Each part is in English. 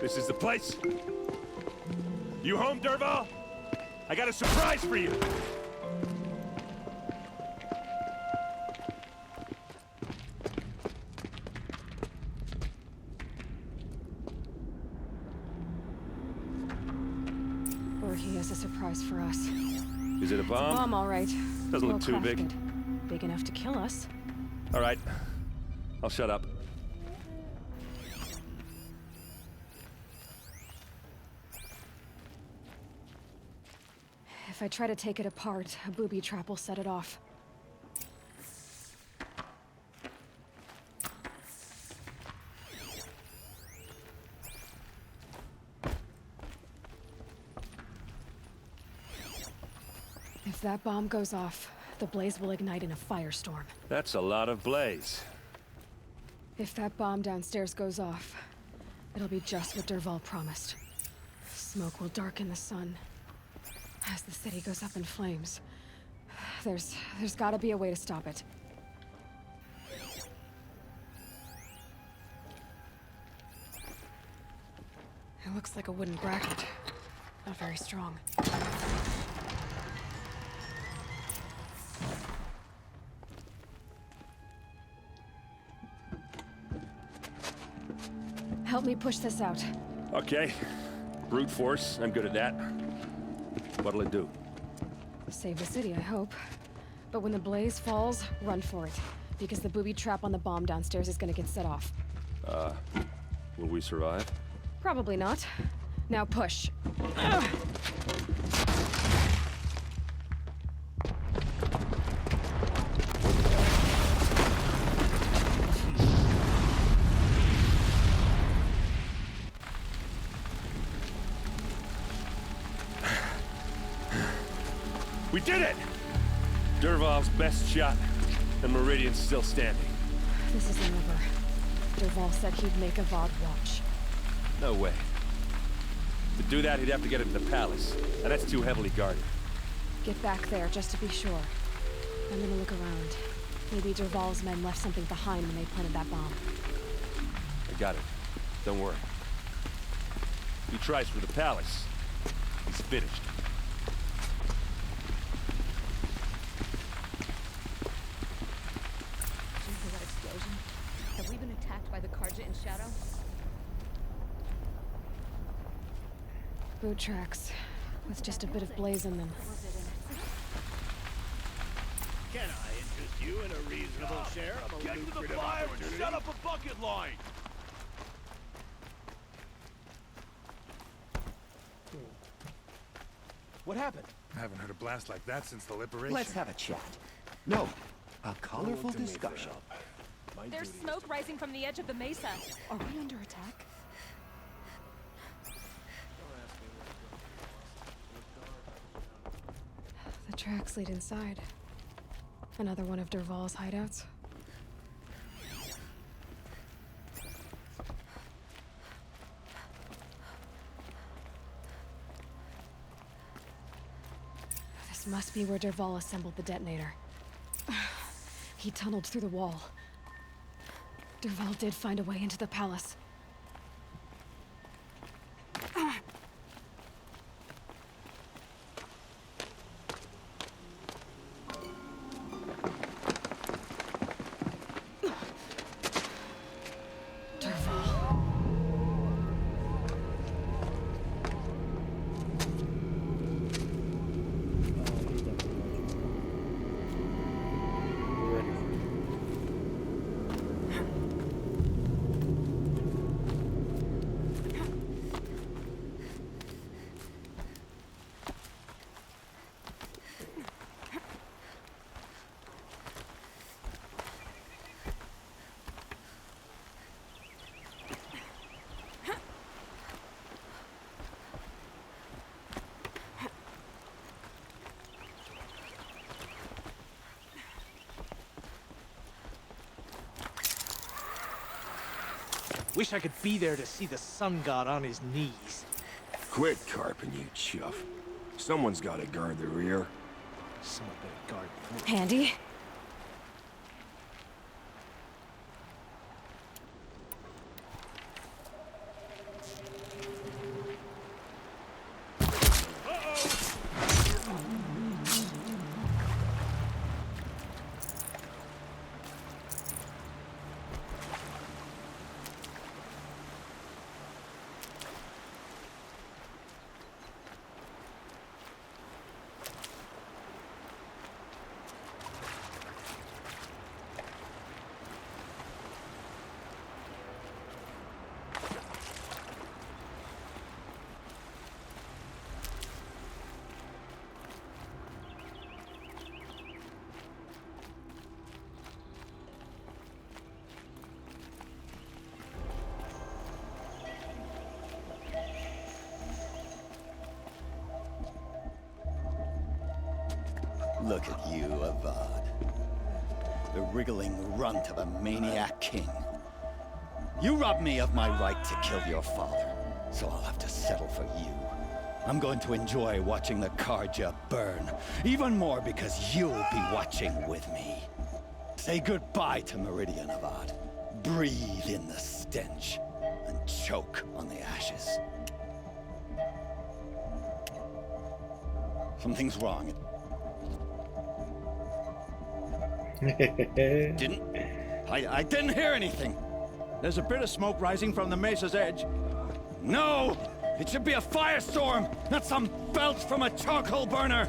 This is the place? You home, Dervahl? I got a surprise for you! Or he has a surprise for us. Is it a bomb? Bomb, all right. Doesn't look too big. Well-crafted. Big enough to kill us. All right. I'll shut up. If I try to take it apart, a booby trap will set it off. If that bomb goes off, the blaze will ignite in a firestorm. That's a lot of blaze. If that bomb downstairs goes off, it'll be just what Dervahl promised. Smoke will darken the sun. As the city goes up in flames, there's gotta be a way to stop it. It looks like a wooden bracket. Not very strong. Help me push this out. Okay. Brute force, I'm good at that. What'll it do? Save the city, I hope. But when the blaze falls, run for it. Because the booby trap on the bomb downstairs is gonna get set off. Will we survive? Probably not. Now push. We did it! Dervahl's best shot, and Meridian's still standing. This isn't over. Dervahl said he'd make Avad watch. No way. To do that, he'd have to get into the palace, and that's too heavily guarded. Get back there, just to be sure. I'm gonna look around. Maybe Dervahl's men left something behind when they planted that bomb. I got it. Don't worry. He tries for the palace. He's finished. That explosion? Have we been attacked by the Carja in Shadow? Boot tracks, with just a bit of blaze in them. Can I interest you in a reasonable share of a lucrative opportunity? Set up a bucket line! What happened? I haven't heard a blast like that since the liberation. Let's have a chat. No, a colorful discussion. There's smoke rising from the edge of the mesa. Are we under attack? The tracks lead inside. Another one of Dervahl's hideouts. This must be where Dervahl assembled the detonator. He tunneled through the wall. Dervahl did find a way into the palace. Wish I could be there to see the sun god on his knees. Quit carping, you chuff. Someone's got to guard the rear. Someone better guard me. Handy? Look at you, Avad. The wriggling runt of a maniac king. You robbed me of my right to kill your father, so I'll have to settle for you. I'm going to enjoy watching the Carja burn, even more because you'll be watching with me. Say goodbye to Meridian, Avad. Breathe in the stench, and choke on the ashes. Something's wrong. I didn't hear anything. There's a bit of smoke rising from the mesa's edge. No! It should be a firestorm, not some belch from a charcoal burner!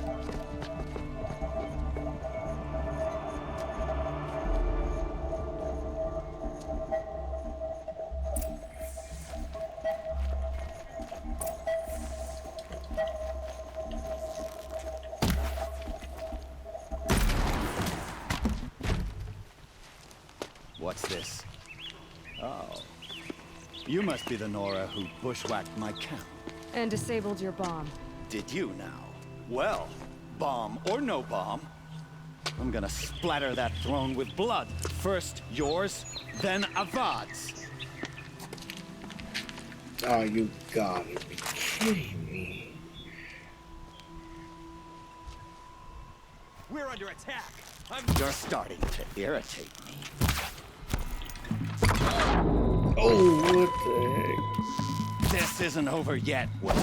What's this? Oh. You must be the Nora who bushwhacked my camp. And disabled your bomb. Did you now? Well, bomb or no bomb, I'm gonna splatter that throne with blood. First yours, then Avad's. Oh, you gotta be kidding me. We're under attack. You're starting to irritate me. Oh, what the heck? This isn't over yet, Will.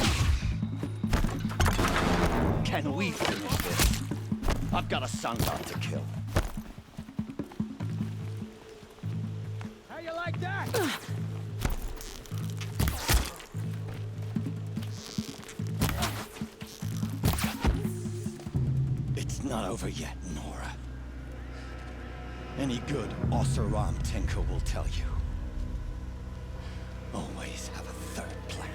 Can we finish this? I've got a sun god to kill. How you like that? It's not over yet, Nora. Any good Oseram Tinker will tell you. Always have a third plan.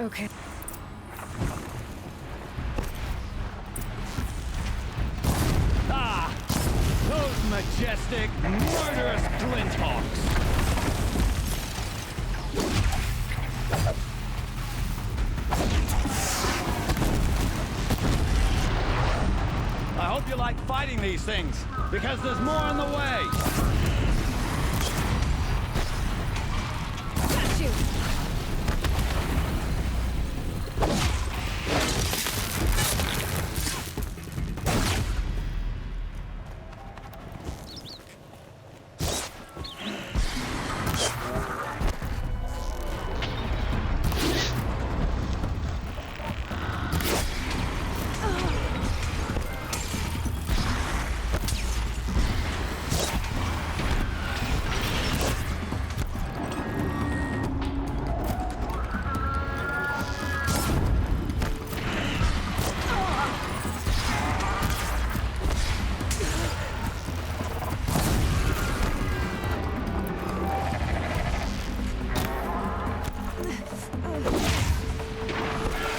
Okay. Ah! Those majestic, murderous Glinthawks! I hope you like fighting these things, because there's more on the way! Got you!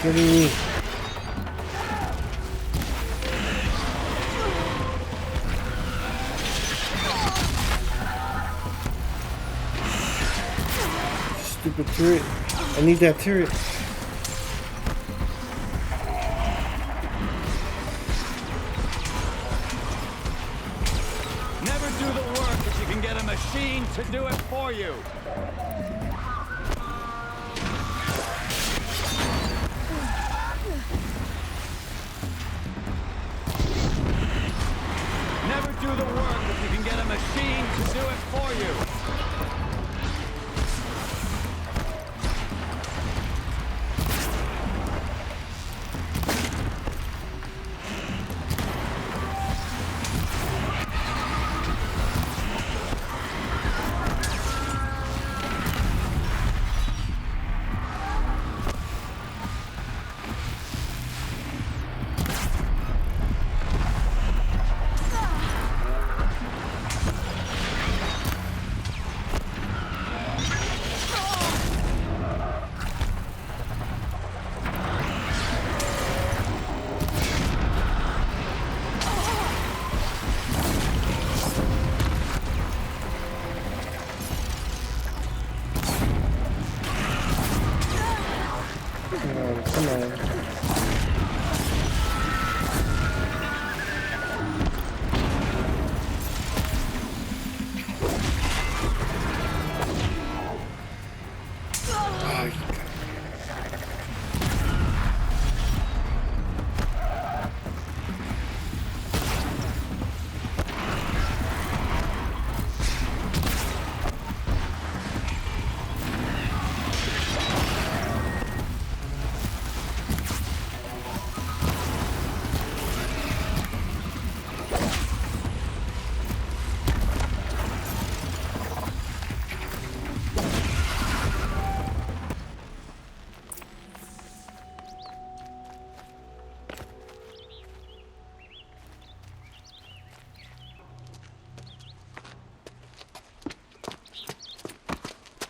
Kidding me. Stupid turret. I need that turret. Never do the work if you can get a machine to do it for you! Never do the work if you can get a machine to do it for you! Come on. Oh,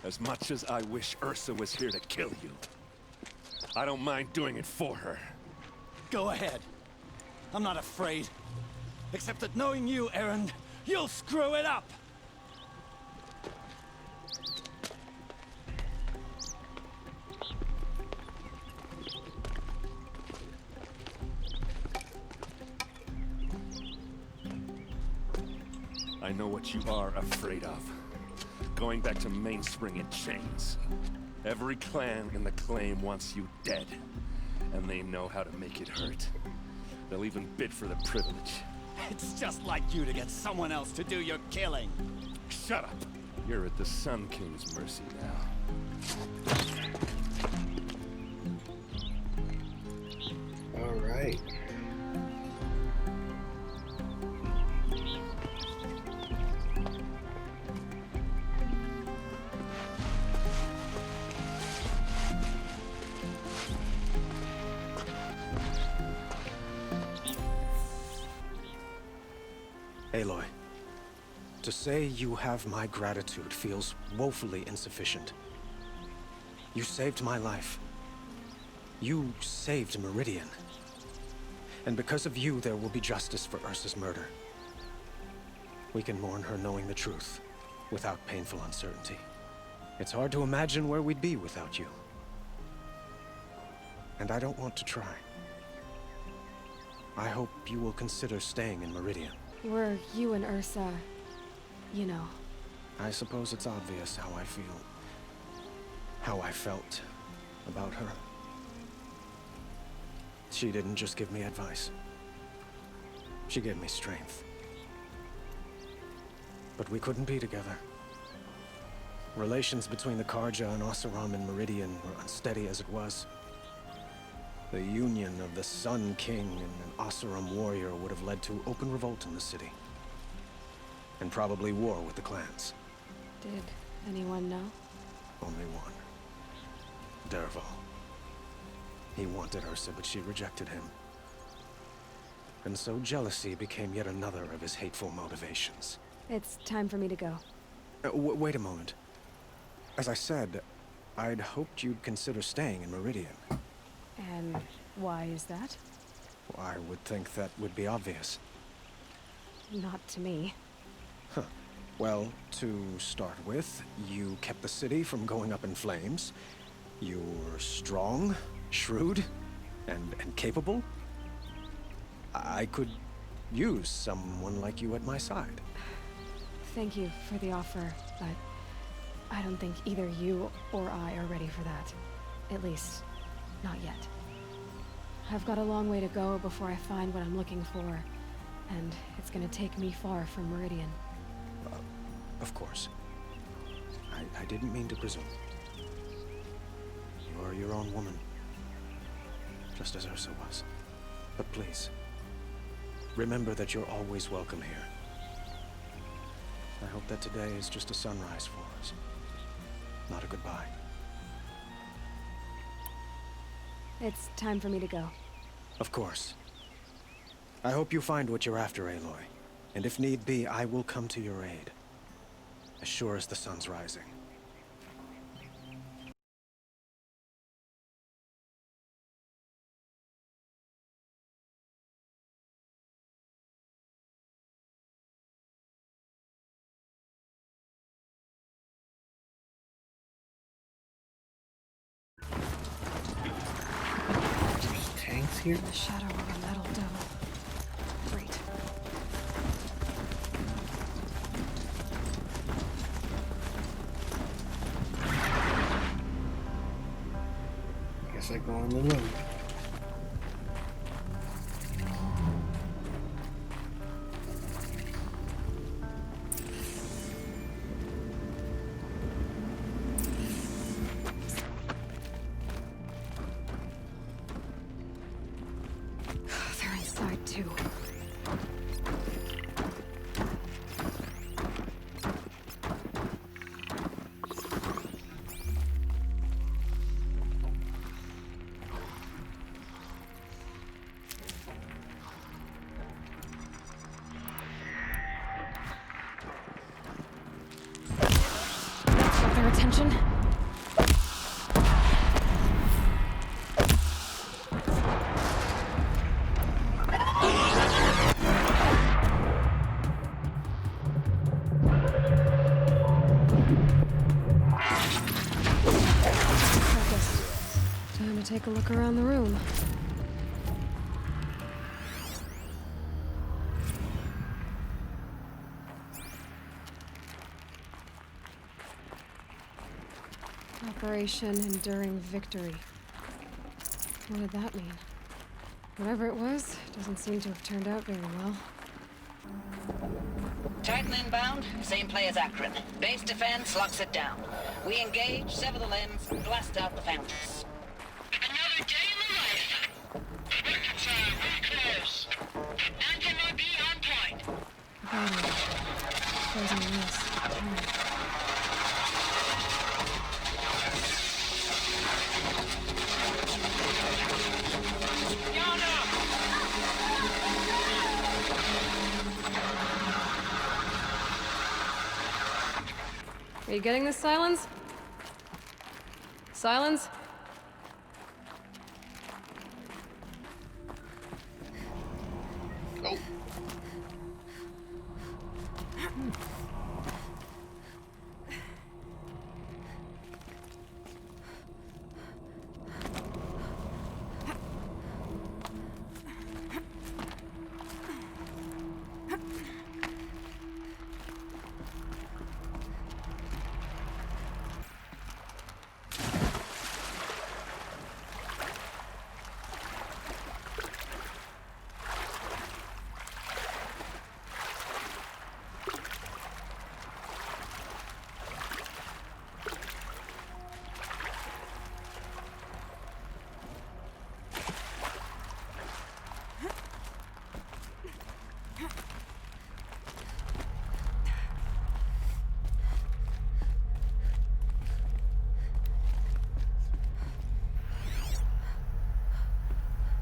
As much as I wish Ursa was here to kill you, I don't mind doing it for her. Go ahead. I'm not afraid. Except that knowing you, Erend, you'll screw it up! I know what you are afraid of. Going back to Mainspring in chains. Every clan in the claim wants you dead. And they know how to make it hurt. They'll even bid for the privilege. It's just like you to get someone else to do your killing. Shut up! You're at the Sun King's mercy now. all right. Aloy, to say you have my gratitude feels woefully insufficient. You saved my life. You saved Meridian. And because of you, there will be justice for Ursa's murder. We can mourn her knowing the truth, without painful uncertainty. It's hard to imagine where we'd be without you. And I don't want to try. I hope you will consider staying in Meridian. Were you and Ursa, you know. I suppose it's obvious how I feel. How I felt about her. She didn't just give me advice. She gave me strength. But we couldn't be together. Relations between the Carja and Oseram and Meridian were unsteady as it was. The union of the Sun King and an Oseram warrior would have led to open revolt in the city. And probably war with the clans. Did anyone know? Only one. Dervahl. He wanted Ursa, but she rejected him. And so jealousy became yet another of his hateful motivations. It's time for me to go. Wait a moment. As I said, I'd hoped you'd consider staying in Meridian. And why is that? I would think that would be obvious. Not to me. Huh. Well, to start with, you kept the city from going up in flames. You were strong, shrewd, and capable. I could use someone like you at my side. Thank you for the offer, but I don't think either you or I are ready for that. At least, not yet. I've got a long way to go before I find what I'm looking for, and it's gonna take me far from Meridian. Of course. I didn't mean to presume. You're your own woman, just as Ursa was. But please, remember that you're always welcome here. I hope that today is just a sunrise for us, not a goodbye. It's time for me to go. Of course. I hope you find what you're after, Aloy. And if need be, I will come to your aid. As sure as the sun's rising. here? The shadow of a metal devil. Great. Guess I go on the road. They're inside too. Got their attention. Focus. Time to take a look around the room. Operation Enduring Victory. What did that mean? Whatever it was, doesn't seem to have turned out very well. Titan inbound, same play as Akron. Base defense locks it down. We engage, sever the limbs, blast out the fountains. Another day in the life. Reconcile, very close. Anti-MOB on point. Battery. Frozen wheels. Time. Are you getting this, Silence? Silence? Oh.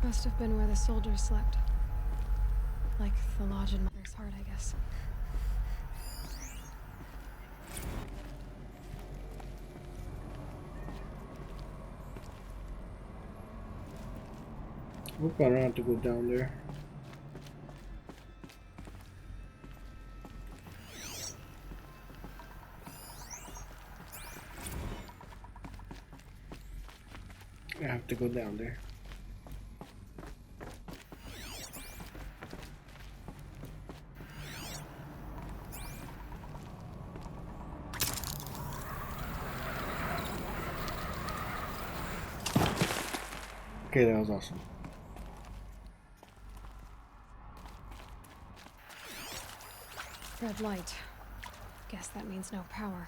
Must have been where the soldiers slept. Like the lodge in Mother's Heart, I guess. Hope I don't have to go down there. I have to go down there. Okay, that was awesome. Red light. Guess that means no power.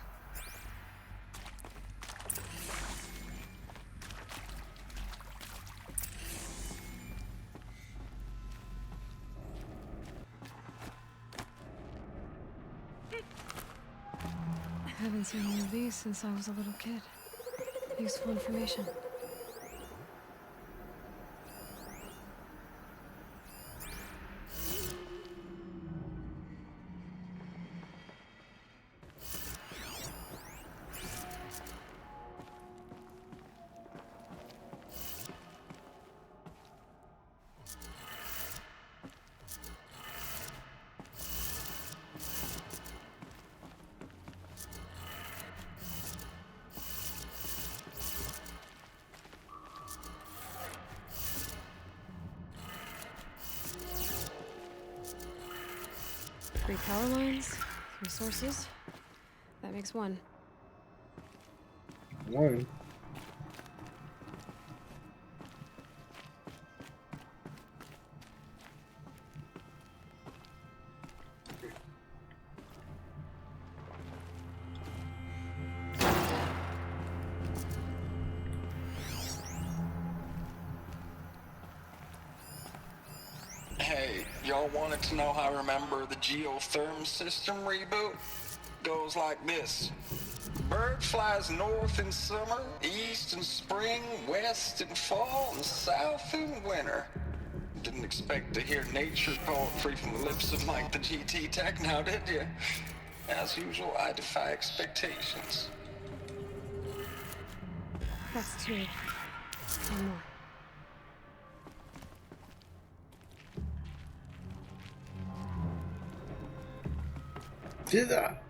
Haven't seen one of these since I was a little kid. Useful information. 3 power lines, 3 sources. That makes 1. 1. Hey, y'all wanted to know how I remember the geotherm system reboot? Goes like this. Bird flies north in summer, east in spring, west in fall, and south in winter. Didn't expect to hear nature poetry from the lips of Mike the GT Tech now, did you? As usual, I defy expectations. That's 2. 1 more. Did that?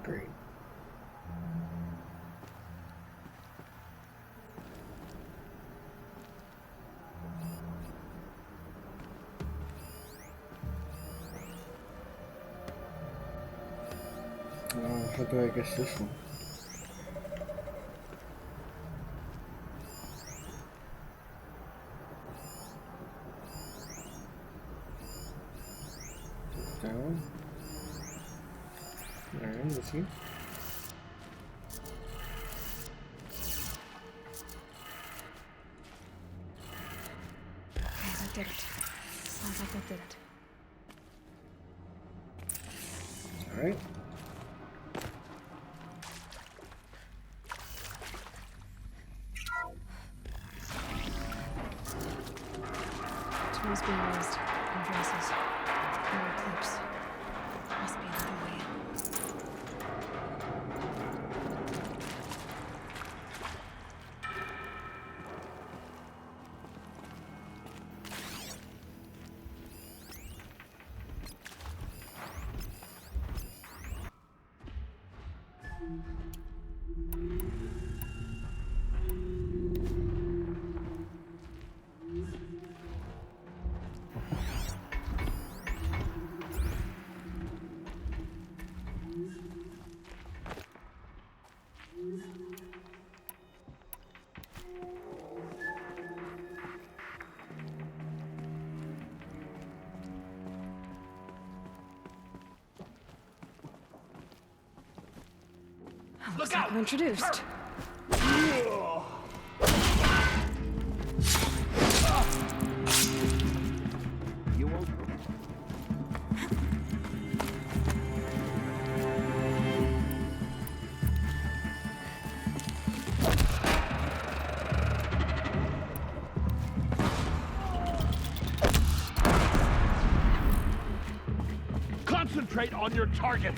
Great. How do I guess this one? Down. Alright, let's see. Okay, that did it. Sounds like that did it. Alright. Tools being raised. And voices. No eclipse. Must be another way in. Looks like we're introduced. You won't. Concentrate on your target.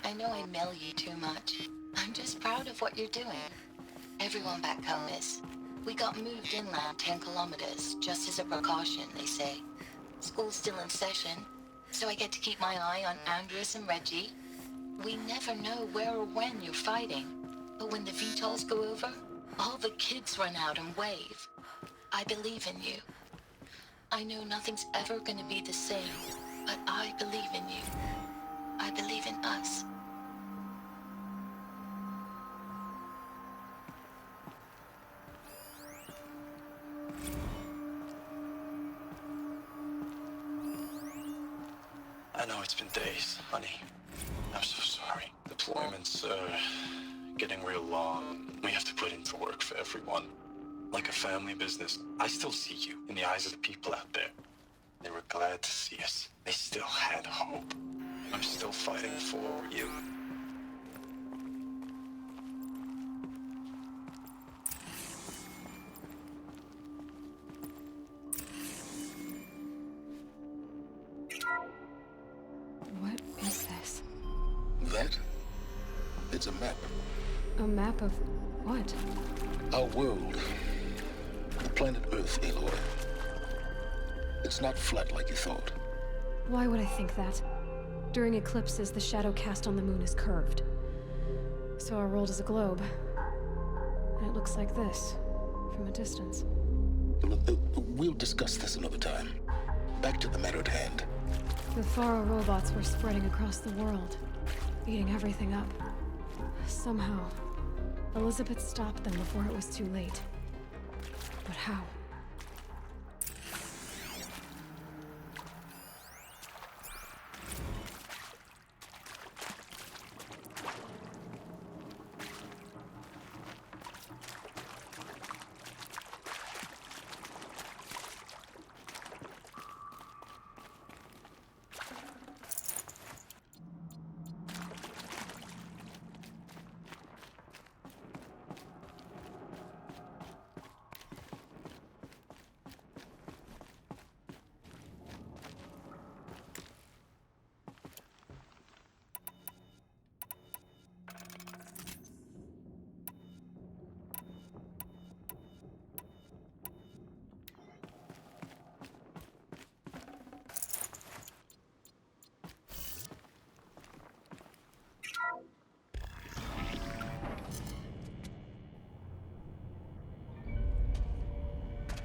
I know I mail you too much. I'm just proud of what you're doing. Everyone back home is. We got moved inland 10 kilometers, just as a precaution, they say. School's still in session. So I get to keep my eye on Andres and Reggie. We never know where or when you're fighting. But when the VTOLs go over, all the kids run out and wave. I believe in you. I know nothing's ever gonna be the same, but I believe in you. I believe in us. I know it's been days, honey. I'm so sorry. Deployments are getting real long. We have to put in the work for everyone. Like a family business. I still see you in the eyes of the people out there. They were glad to see us. They still had hope. I'm still fighting for you. What is this? That? It's a map. A map of what? Our world. The planet Earth, Aloy. It's not flat like you thought. Why would I think that? During eclipses, the shadow cast on the moon is curved. So our world is a globe. And it looks like this, from a distance. We'll discuss this another time. Back to the matter at hand. The Faro robots were spreading across the world, eating everything up. Somehow, Elizabeth stopped them before it was too late. But how?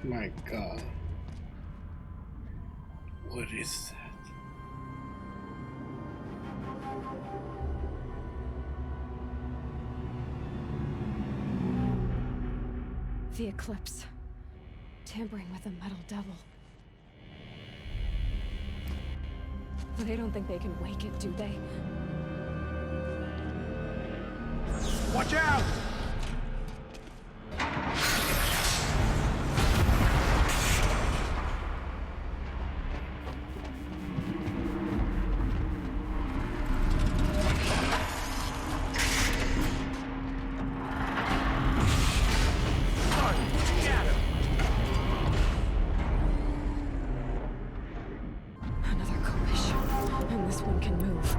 My God. What is that? The eclipse. Tampering with the metal devil. They don't think they can wake it, do they? Watch out! Another collision, and this one can move.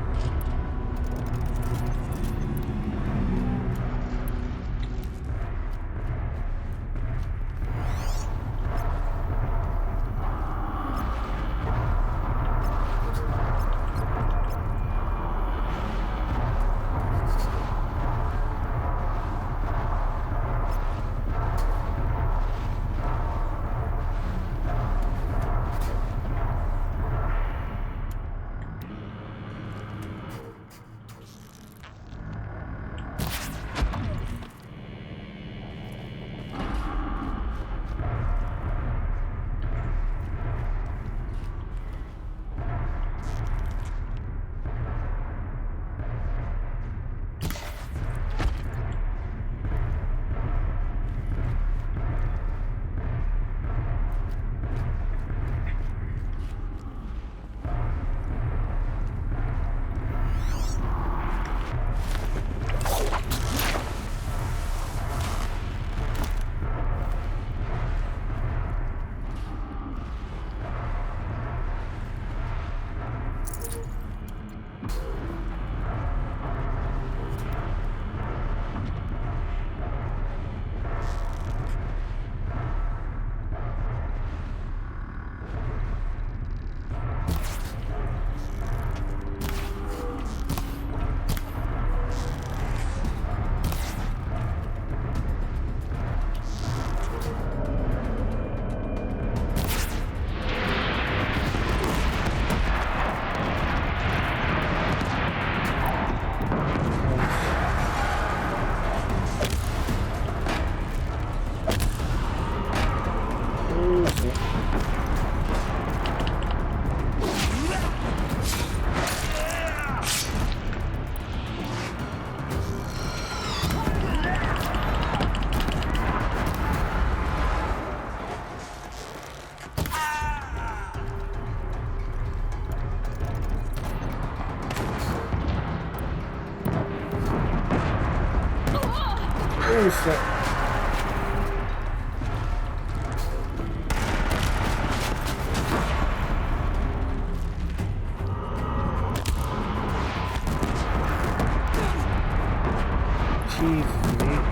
Oh shit. Jesus, mate.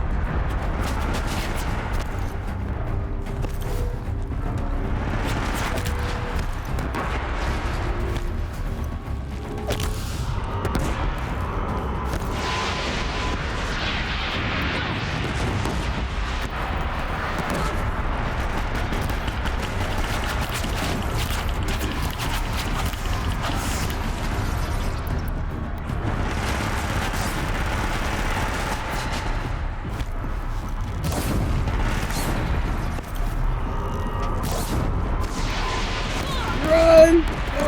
Run! No!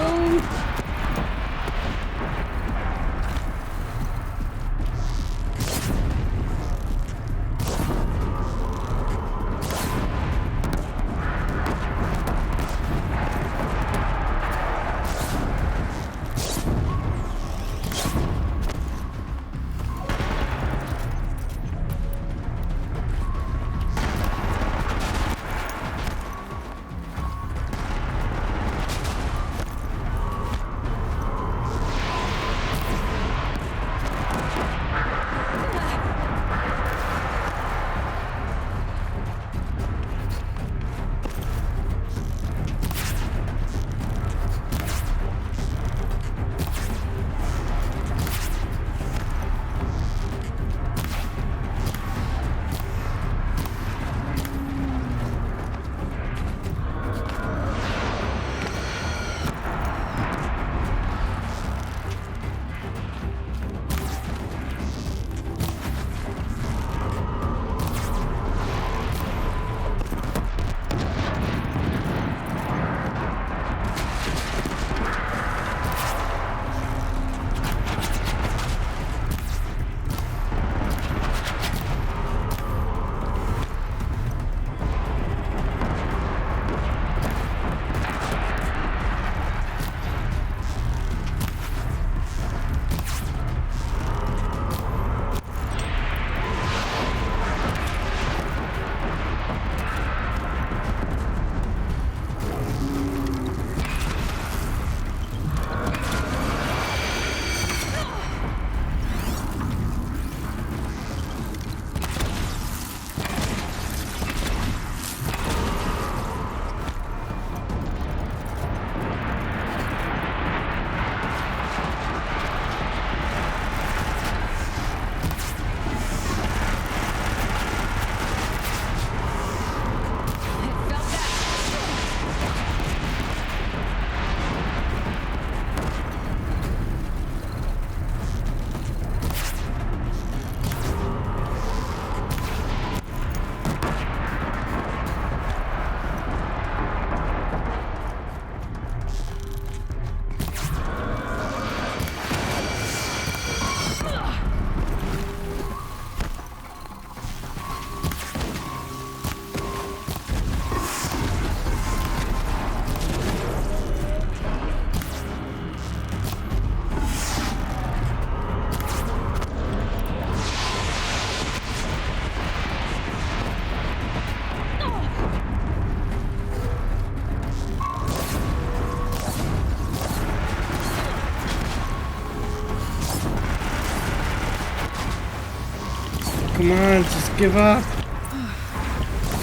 Come on, just give up.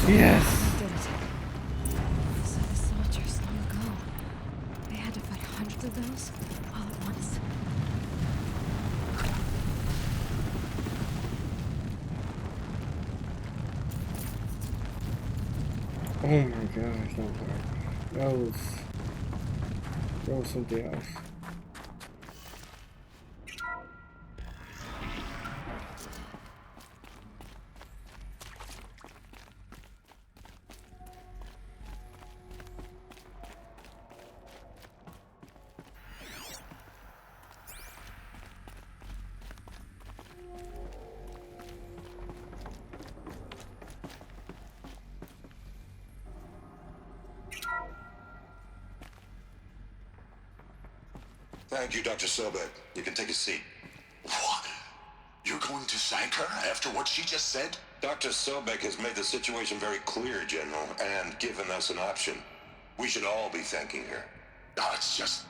Yes. So the soldiers long ago, they had to fight hundreds of those all at once. Oh my gosh, that was something else. Thank you, Dr. Sobek. You can take a seat. What? You're going to thank her after what she just said? Dr. Sobek has made the situation very clear, General, and given us an option. We should all be thanking her. Oh, it's just...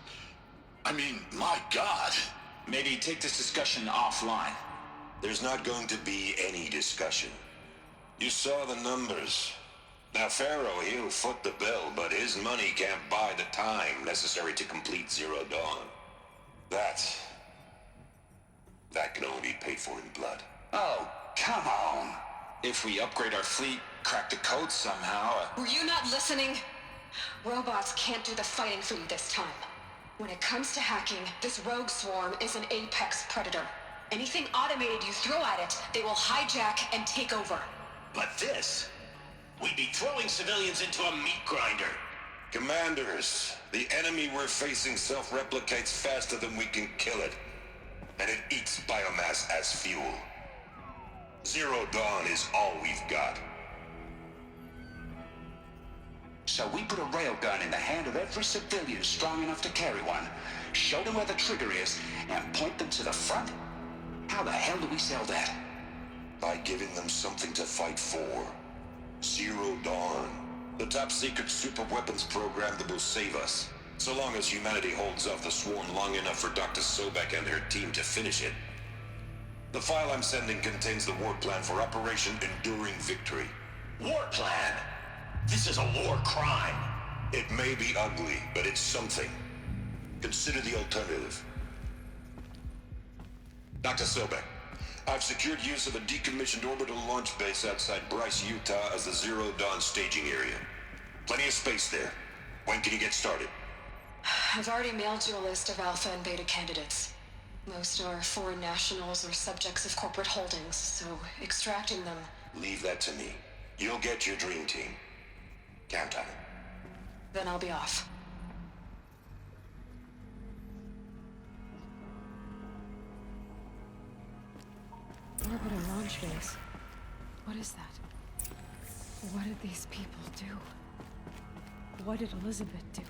I mean, my God. Maybe take this discussion offline. There's not going to be any discussion. You saw the numbers. Now, Pharaoh, he'll foot the bill, but his money can't buy the time necessary to complete Zero Dawn. That can only be paid for in blood. Oh, come on. If we upgrade our fleet, crack the code somehow... Were you not listening? Robots can't do the fighting for you this time. When it comes to hacking, this rogue swarm is an apex predator. Anything automated you throw at it, they will hijack and take over. But this... we'd be throwing civilians into a meat grinder. Commanders, the enemy we're facing self-replicates faster than we can kill it. And it eats biomass as fuel. Zero Dawn is all we've got. So we put a railgun in the hand of every civilian strong enough to carry one, show them where the trigger is, and point them to the front? How the hell do we sell that? By giving them something to fight for. Zero Dawn. The top-secret super-weapons program that will save us. So long as humanity holds off the swarm long enough for Dr. Sobek and her team to finish it. The file I'm sending contains the war plan for Operation Enduring Victory. War plan? This is a war crime. It may be ugly, but it's something. Consider the alternative. Dr. Sobek, I've secured use of a decommissioned orbital launch base outside Bryce, Utah as the Zero Dawn staging area. Plenty of space there. When can you get started? I've already mailed you a list of alpha and beta candidates. Most are foreign nationals or subjects of corporate holdings, so extracting them... Leave that to me. You'll get your dream team. Count on it. Then I'll be off. Orbital launch base. What is that? What did these people do? What did Elizabeth do?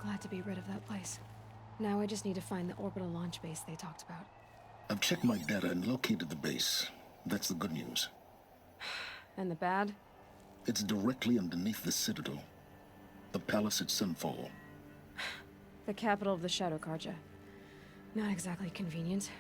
Glad to be rid of that place. Now I just need to find the orbital launch base they talked about. I've checked my data and located the base. That's the good news. And the bad? It's directly underneath the Citadel. The palace at Sunfall. The capital of the Shadow Carja. Not exactly convenient.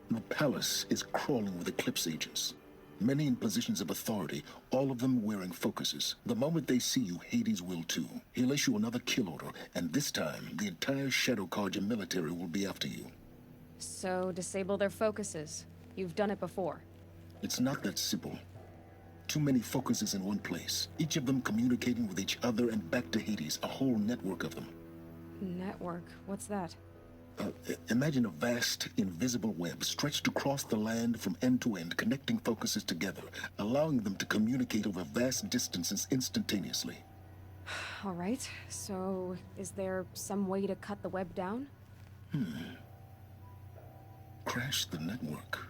The palace is crawling with Eclipse agents. Many in positions of authority, all of them wearing focuses. The moment they see you, Hades will too. He'll issue another kill order, and this time, the entire Shadow Carja military will be after you. So, disable their focuses. You've done it before. It's not that simple. Too many focuses in one place, each of them communicating with each other and back to Hades, a whole network of them. Network? What's that? Imagine a vast, invisible web stretched across the land from end to end, connecting focuses together, allowing them to communicate over vast distances instantaneously. All right, so is there some way to cut the web down? Crash the network.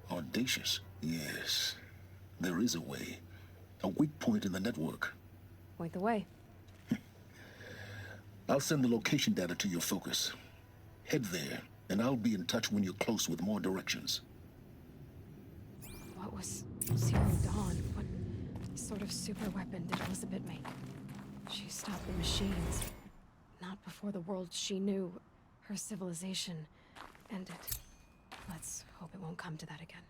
Audacious. Yes, there is a way. A weak point in the network. Point the way. I'll send the location data to your focus. Head there, and I'll be in touch when you're close with more directions. What was Zero Dawn? What sort of super weapon did Elizabeth make? She stopped the machines. Not before the world she knew, her civilization, ended. Let's hope it won't come to that again.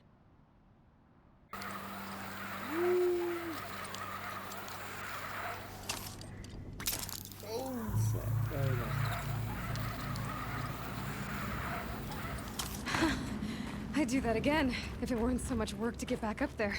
I'd do that again, if it weren't so much work to get back up there.